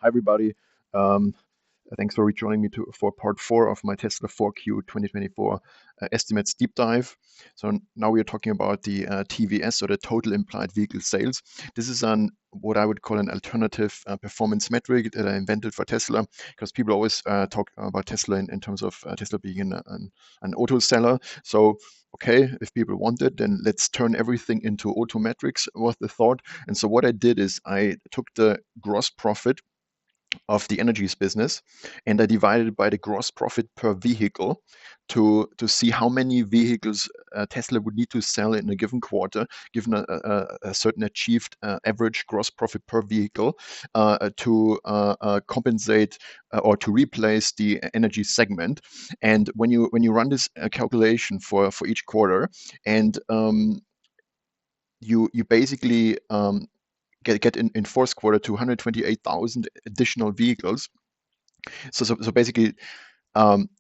Hi, everybody. Um, Thanks for rejoining me for part 4 of my Tesla 4Q 2024 estimates deep dive. So now we are talking about the TVS, or the total implied vehicle sales. This is what I would call an alternative performance metric that I invented for Tesla, because people always talk about Tesla in terms of Tesla being an auto seller. So okay, if people want it, then let's turn everything into auto metrics, was the thought. And so what I did is I took the gross profit of the energies business, and I divided it by the gross profit per vehicle to see how many vehicles Tesla would need to sell in a given quarter, given a certain achieved average gross profit per vehicle, to compensate or to replace the energy segment. And when you run this calculation for each quarter, and you basically get in fourth quarter to 128,000 additional vehicles. So basically,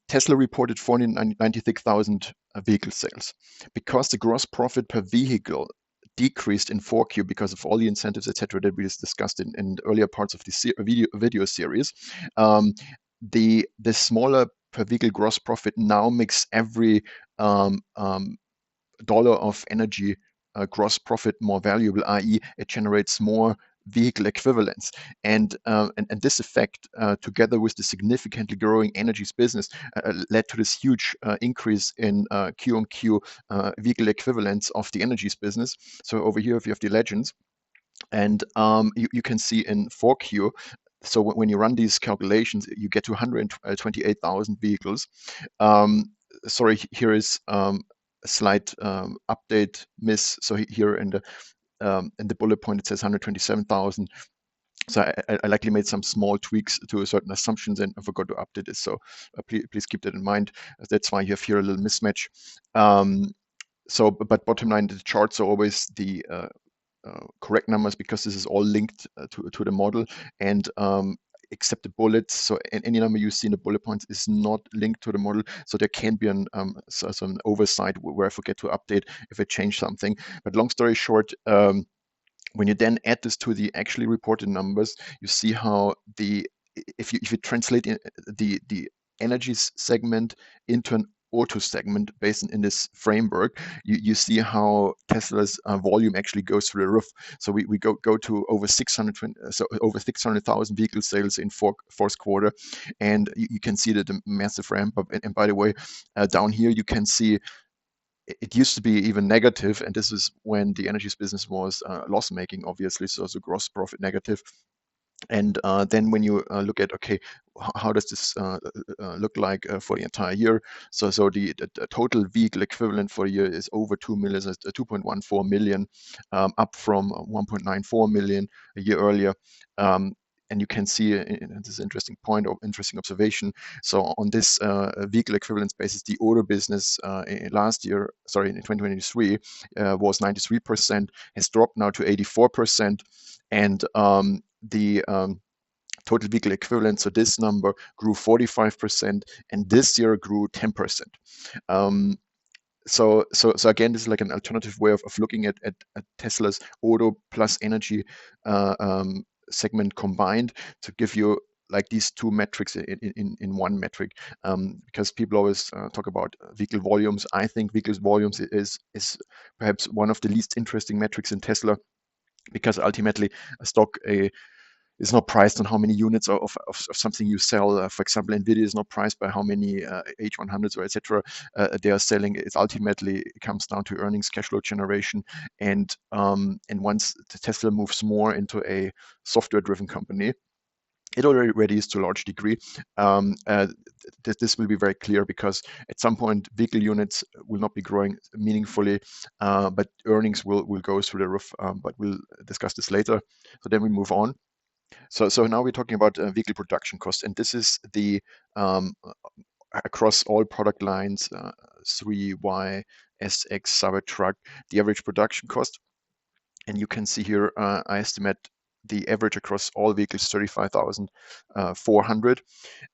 Tesla reported 496,000 vehicle sales. Because the gross profit per vehicle decreased in 4Q because of all the incentives, etc., that we just discussed in earlier parts of the video series, the smaller per vehicle gross profit now makes every dollar of energy gross profit more valuable, i.e., it generates more vehicle equivalents. And this effect, together with the significantly growing energies business, led to this huge increase in Q-on-Q vehicle equivalents of the energies business. So over here, if you have the legends, and you can see in 4Q, so when you run these calculations, you get to 128,000 vehicles. Sorry, here is a slight update miss. So here in the bullet point, it says 127,000. So I likely made some small tweaks to certain assumptions and I forgot to update this. So please keep that in mind. That's why you have here a little mismatch. But bottom line, the charts are always the correct numbers, because this is all linked to the model, and except the bullets. So any number you see in the bullet points is not linked to the model. So there can be an oversight where I forget to update if I change something. But long story short, when you then add this to the actually reported numbers, you see how if you translate the energies segment into an auto segment based in this framework, you see how Tesla's volume actually goes through the roof. So we go to over 600,000 vehicle sales in fourth quarter, and you can see that the massive ramp up. And by the way, down here you can see it used to be even negative, and this is when the energies business was loss making, obviously, so the gross profit negative. And then when you look at, okay, how does this look like for the entire year? So the total vehicle equivalent for a year is over 2 million, 2.14 million, up from 1.94 million a year earlier. And you can see this interesting point or interesting observation. So on this vehicle equivalence basis, the auto business last year, sorry, in 2023, was 93%, has dropped now to 84%, and the total vehicle equivalent, so this number grew 45%, and this year grew 10%. So again, this is like an alternative way of looking at Tesla's auto plus energy segment combined, to give you like these two metrics in one metric, because people always talk about vehicle volumes. I think vehicle volumes is perhaps one of the least interesting metrics in Tesla, because ultimately a stock is not priced on how many units of something you sell. For example, Nvidia is not priced by how many H100s or etc. They are selling. It ultimately comes down to earnings, cash flow generation, and once the Tesla moves more into a software-driven company, it already is to a large degree. This will be very clear, because at some point vehicle units will not be growing meaningfully, but earnings will go through the roof. But we'll discuss this later. So then we move on. So now we're talking about vehicle production cost, and this is the across all product lines, 3Y, SX, Cybertruck, the average production cost. And you can see here, I estimate the average across all vehicles 35,400.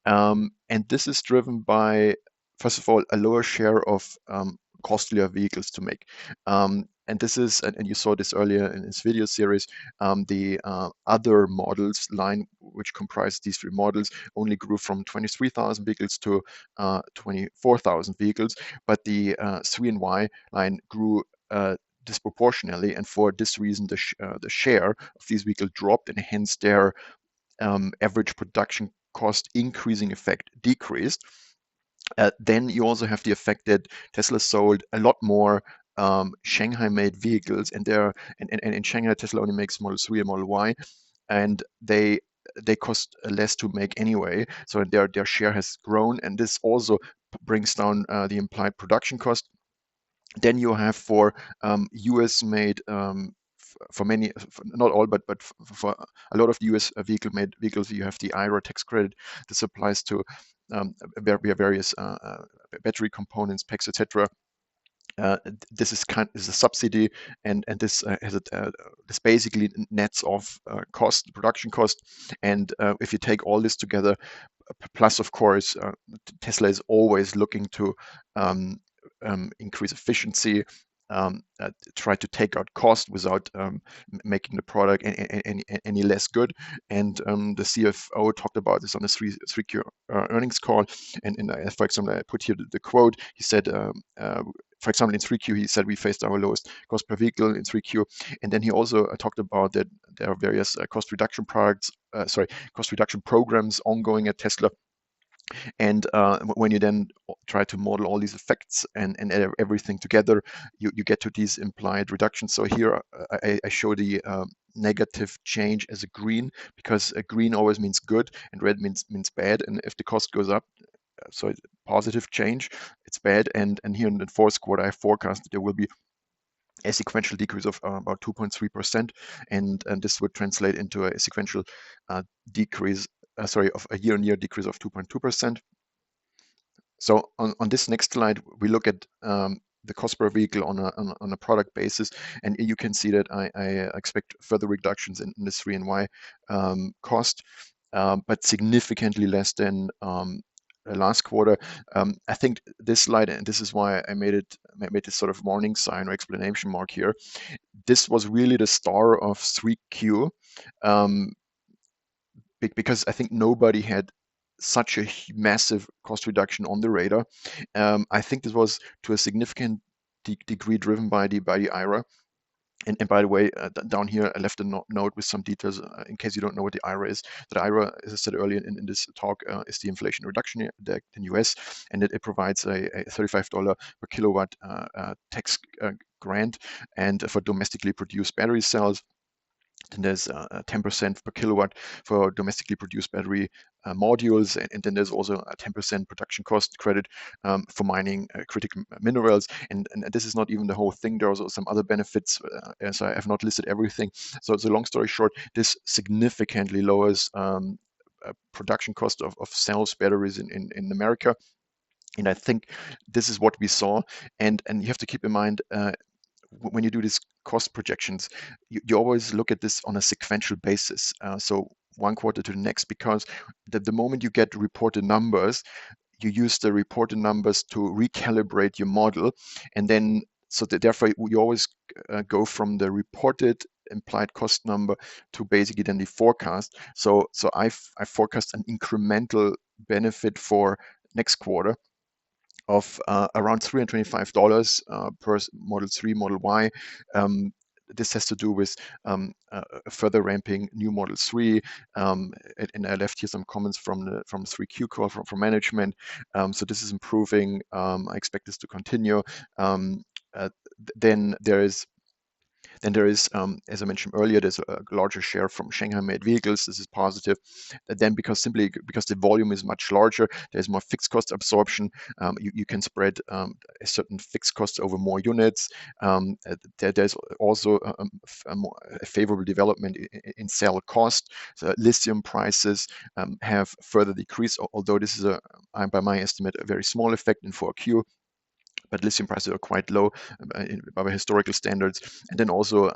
And this is driven by, first of all, a lower share of costlier vehicles to make. and this is, and you saw this earlier in this video series, the other models line, which comprised these three models, only grew from 23,000 vehicles to 24,000 vehicles, but the 3 and Y line grew disproportionately, and for this reason, the share of these vehicles dropped, and hence their average production cost increasing effect decreased. Then you also have the effect that Tesla sold a lot more Shanghai-made vehicles, and in Shanghai, Tesla only makes Model 3 and Model Y, and they cost less to make anyway. So their share has grown, and this also brings down the implied production cost. Then you have for US made for many, not all, but for a lot of the US vehicle-made vehicles, you have the IRA tax credit. This applies to various battery components, packs, etc. This is a subsidy, and this this basically nets off production cost, and if you take all this together, plus of course Tesla is always looking to increase efficiency, try to take out cost without making the product any less good. And the CFO talked about this on the 3Q earnings call. And for example, I put here the quote. He said, for example, in 3Q, he said we faced our lowest cost per vehicle in 3Q. And then he also talked about that there are various cost reduction programs ongoing at Tesla. And when you then try to model all these effects and everything together, you get to these implied reductions. So here I show the negative change as a green, because a green always means good and red means bad. And if the cost goes up, so positive change, it's bad. And here in the fourth quarter, I forecast that there will be a sequential decrease of about 2.3%, and this would translate into a sequential decrease, of a year-on-year decrease of 2.2%. So on this next slide, we look at the cost per vehicle on a product basis, and you can see that I expect further reductions in the 3 and Y cost, but significantly less than last quarter. I think this slide, and this is why I made this sort of warning sign or explanation mark here. This was really the star of 3Q, because I think nobody had such a massive cost reduction on the radar. I think this was to a significant degree driven by the IRA. And by the way, down here, I left a note with some details in case you don't know what the IRA is. The IRA, as I said earlier in this talk, is the Inflation Reduction Act in the US, and it provides a $35 per kilowatt tax grant, and for domestically produced battery cells. Then there's 10% per kilowatt for domestically produced battery modules, and then there's also a 10% production cost credit for mining critical minerals. And this is not even the whole thing. There are also some other benefits, as I have not listed everything. So long story short, this significantly lowers production cost of cells, batteries in America. And I think this is what we saw. And you have to keep in mind, when you do these cost projections, you always look at this on a sequential basis. So one quarter to the next, because the moment you get reported numbers, you use the reported numbers to recalibrate your model. And then, so that therefore, you always go from the reported implied cost number to basically then the forecast. So I forecast an incremental benefit for next quarter of around $325 per Model 3, Model Y. This has to do with further ramping new Model 3, and I left here some comments from 3Q call from management. So this is improving. I expect this to continue. Then there is, as I mentioned earlier, there's a larger share from Shanghai-made vehicles. This is positive. Then because the volume is much larger, there's more fixed cost absorption. You can spread a certain fixed costs over more units. There's also a favorable development in cell cost. So lithium prices have further decreased, although this is by my estimate, a very small effect in 4Q. But lithium prices are quite low by historical standards. And then also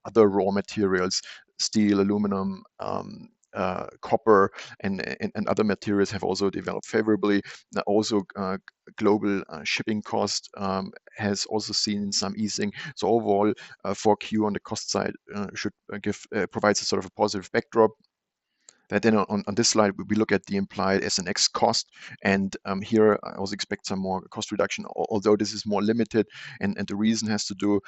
other raw materials, steel, aluminum, copper and other materials have also developed favorably. Also, global shipping cost has also seen some easing. So overall, 4Q on the cost side should provides a sort of a positive backdrop. Then on this slide, we look at the implied SNX cost, and here I also expect some more cost reduction, although this is more limited, and the reason has to do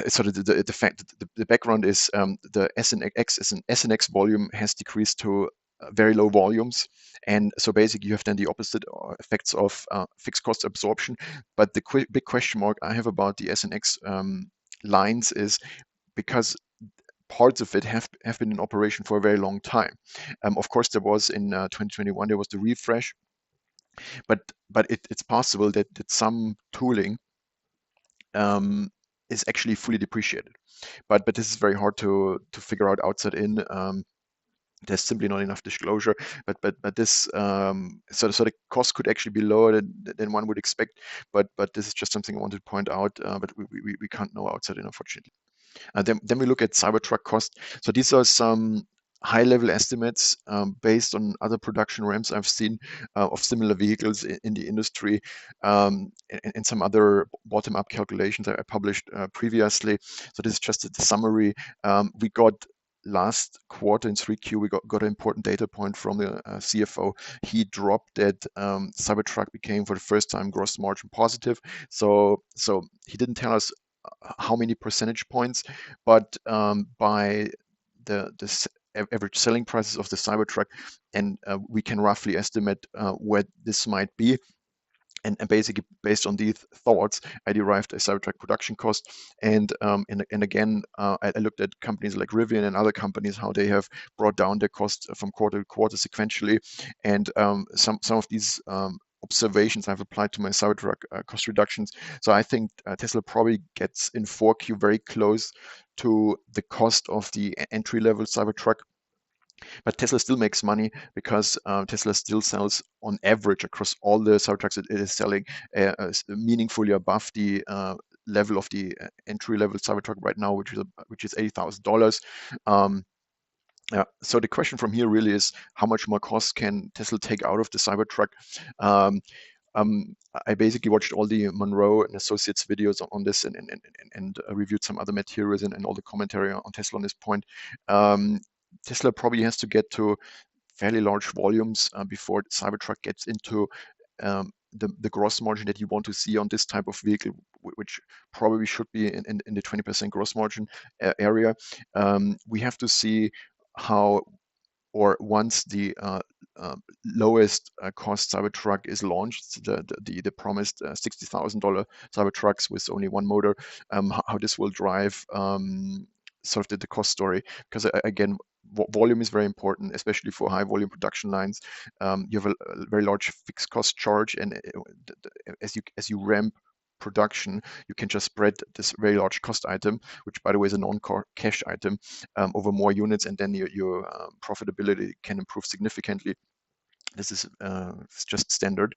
sort of the fact that the background is the SNX volume has decreased to very low volumes, and so basically you have then the opposite effects of fixed cost absorption. But the big question mark I have about the SNX lines is because parts of it have been in operation for a very long time. Of course, there was in 2021 there was the refresh, but it's possible that some tooling is actually fully depreciated. But this is very hard to figure out outside in. There's simply not enough disclosure. But this so the cost could actually be lower than one would expect. But this is just something I wanted to point out. But we can't know outside in, unfortunately. Then we look at Cybertruck cost. So these are some high-level estimates based on other production ramps I've seen of similar vehicles in the industry, and some other bottom-up calculations that I published previously. So this is just the summary. We got last quarter in 3Q, we got an important data point from the CFO. He dropped that Cybertruck became for the first time gross margin positive. So he didn't tell us how many percentage points, but by the average selling prices of the Cybertruck, and we can roughly estimate where this might be. And basically, based on these thoughts, I derived a Cybertruck production cost. And again, I looked at companies like Rivian and other companies, how they have brought down their costs from quarter to quarter sequentially. And some of these observations I've applied to my Cybertruck cost reductions. So I think Tesla probably gets in 4Q very close to the cost of the entry-level Cybertruck. But Tesla still makes money because Tesla still sells on average across all the Cybertrucks it is selling meaningfully above the level of the entry-level Cybertruck right now, which is $80,000. So the question from here really is how much more cost can Tesla take out of the Cybertruck? I basically watched all the Monroe and Associates videos on this and reviewed some other materials and all the commentary on Tesla on this point. Tesla probably has to get to fairly large volumes before the Cybertruck gets into the gross margin that you want to see on this type of vehicle, which probably should be in the 20% gross margin area. We have to see how, or once the lowest cost Cybertruck is launched, the promised $60,000 Cybertrucks with only one motor, how this will drive sort of the cost story. Because again, volume is very important, especially for high volume production lines. You have a very large fixed cost charge, and as you ramp production, you can just spread this very large cost item, which by the way is a non-cash item, over more units, and then your profitability can improve significantly. This is just standard.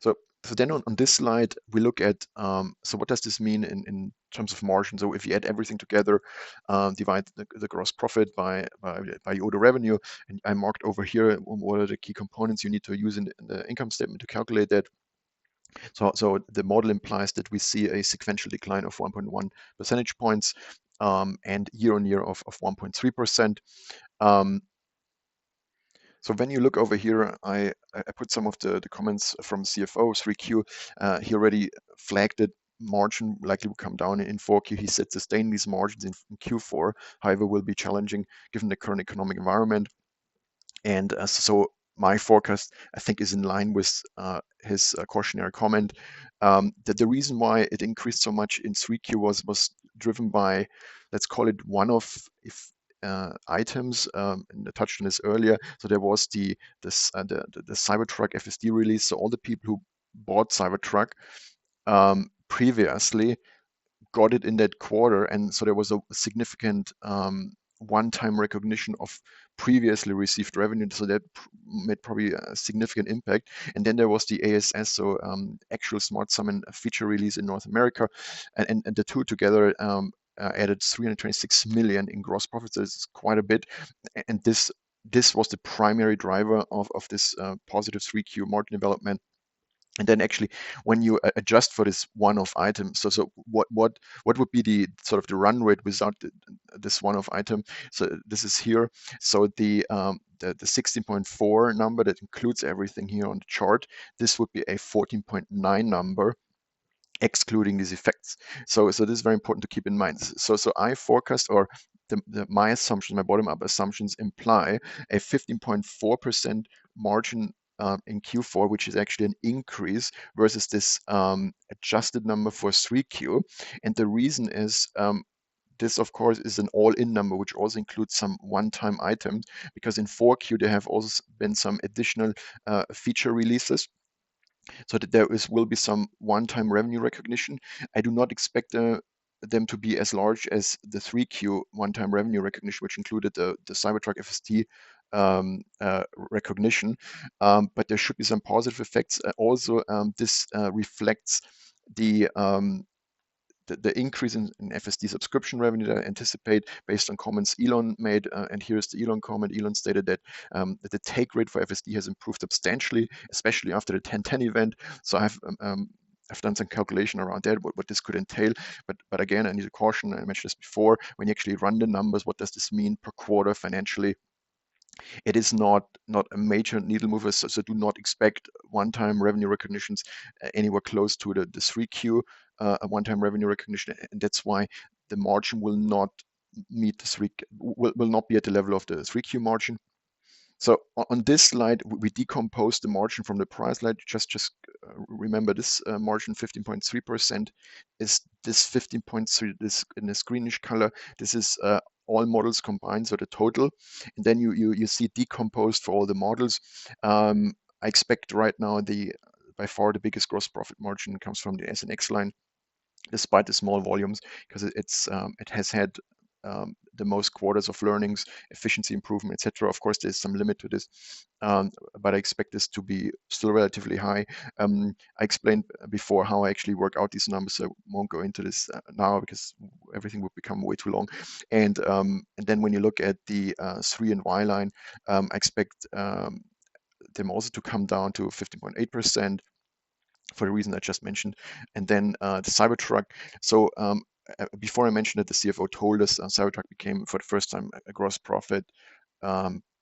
So then on this slide, we look at, so what does this mean in terms of margin? So if you add everything together, divide the gross profit by order revenue, and I marked over here what are the key components you need to use in the income statement to calculate that. So the model implies that we see a sequential decline of 1.1 percentage points and year-on-year of 1.3%. So when you look over here, I put some of the comments from CFO 3Q. He already flagged it. Margin likely will come down in 4Q. He said sustain these margins in Q4, however, will be challenging given the current economic environment. And so my forecast, I think, is in line with his cautionary comment. That the reason why it increased so much in 3Q was driven by, let's call it one-off items, and I touched on this earlier. So there was the Cybertruck FSD release. So all the people who bought Cybertruck previously got it in that quarter, and so there was a significant one-time recognition of previously received revenue, so that made probably a significant impact. And then there was the ASS, so actual Smart Summon feature release in North America, and the two together added 326 million in gross profit. So this is quite a bit, and this was the primary driver of this positive 3Q margin development. And then actually, when you adjust for this one-off item, so what would be the sort of the run rate without this one-off item? So this is here. So the 16.4 number that includes everything here on the chart, this would be a 14.9 number, excluding these effects. So this is very important to keep in mind. So I forecast, or my assumptions, my bottom-up assumptions imply a 15.4% margin in Q4, which is actually an increase versus this adjusted number for 3Q. And the reason is this, of course, is an all-in number, which also includes some one-time items, because in 4Q there have also been some additional feature releases, so that there will be some one-time revenue recognition. I do not expect them to be as large as the 3Q one-time revenue recognition, which included the Cybertruck FSD recognition, but there should be some positive effects. Also, this reflects the increase in FSD subscription revenue that I anticipate based on comments Elon made. And here's the Elon comment. Elon stated that the take rate for FSD has improved substantially, especially after the 10/10 event. So I've done some calculation around that, what this could entail. But again, I need to caution, I mentioned this before, when you actually run the numbers, what does this mean per quarter financially? It is not a major needle mover, so do not expect one-time revenue recognitions anywhere close to the 3Q one-time revenue recognition, and that's why the margin will not meet the will not be at the level of the 3Q margin. So on this slide, we decompose the margin from the prior slide. Just remember this margin 15.3% is this 15.3, this in this greenish color. This is all models combined, so the total. And then you see decomposed for all the models. I expect right now by far the biggest gross profit margin comes from the S and X line, despite the small volumes, because it has had the most quarters of learnings, efficiency improvement, etc. Of course, there's some limit to this, but I expect this to be still relatively high. I explained before how I actually work out these numbers, so I won't go into this now because everything would become way too long. And then when you look at the 3 and Y line, I expect them also to come down to 15.8%. For the reason I just mentioned. And then the Cybertruck. So before I mentioned it, the CFO told us Cybertruck became for the first time a gross profit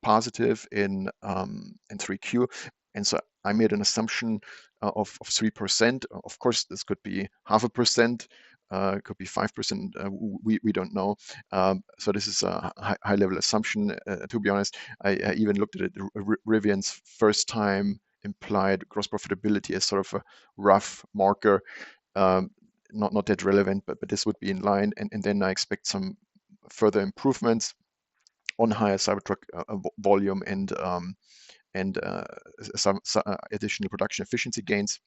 positive in 3Q. And so I made an assumption of 3%. Of course, this could be 0.5%. It could be 5%. We don't know. So this is a high level assumption. To be honest, I even looked at it. Rivian's first time implied gross profitability as sort of a rough marker, not that relevant, but this would be in line. And then I expect some further improvements on higher Cybertruck volume and some additional production efficiency gains.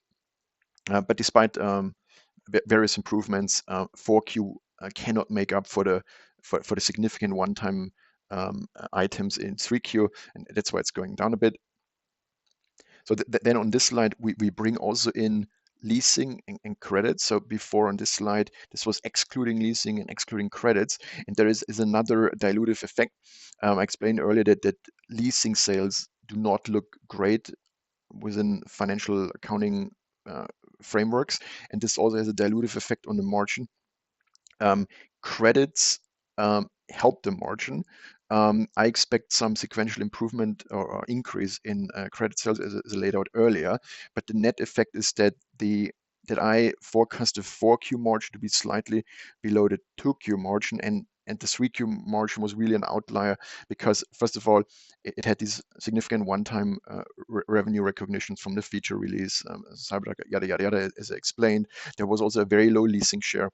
But despite various improvements, 4Q cannot make up for the significant one-time items in 3Q, and that's why it's going down a bit. So then on this slide, we bring also in leasing and credits. So before on this slide, this was excluding leasing and excluding credits. And there is another dilutive effect. I explained earlier that leasing sales do not look great within financial accounting frameworks. And this also has a dilutive effect on the margin. Credits help the margin. I expect some sequential improvement or increase in credit sales as laid out earlier, but the net effect is that I forecast the 4Q margin to be slightly below the 2Q margin, and the 3Q margin was really an outlier because, first of all, it had these significant one-time revenue recognitions from the feature release, Cybertruck, yada, yada, yada, as I explained. There was also a very low leasing share.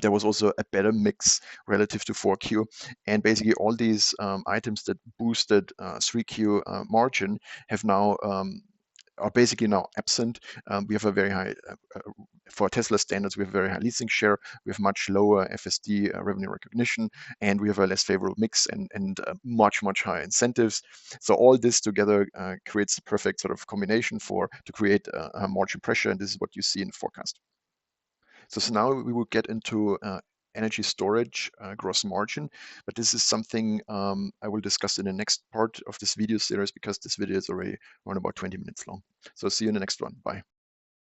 There was also a better mix relative to 4Q. And basically all these items that boosted 3Q margin have now are basically now absent. We have a very high, for Tesla standards, we have a very high leasing share. We have much lower FSD revenue recognition, and we have a less favorable mix and much, much higher incentives. So all this together creates the perfect sort of combination to create margin pressure, and this is what you see in the forecast. So now we will get into energy storage gross margin. But this is something I will discuss in the next part of this video series, because this video is already around about 20 minutes long. So see you in the next one. Bye.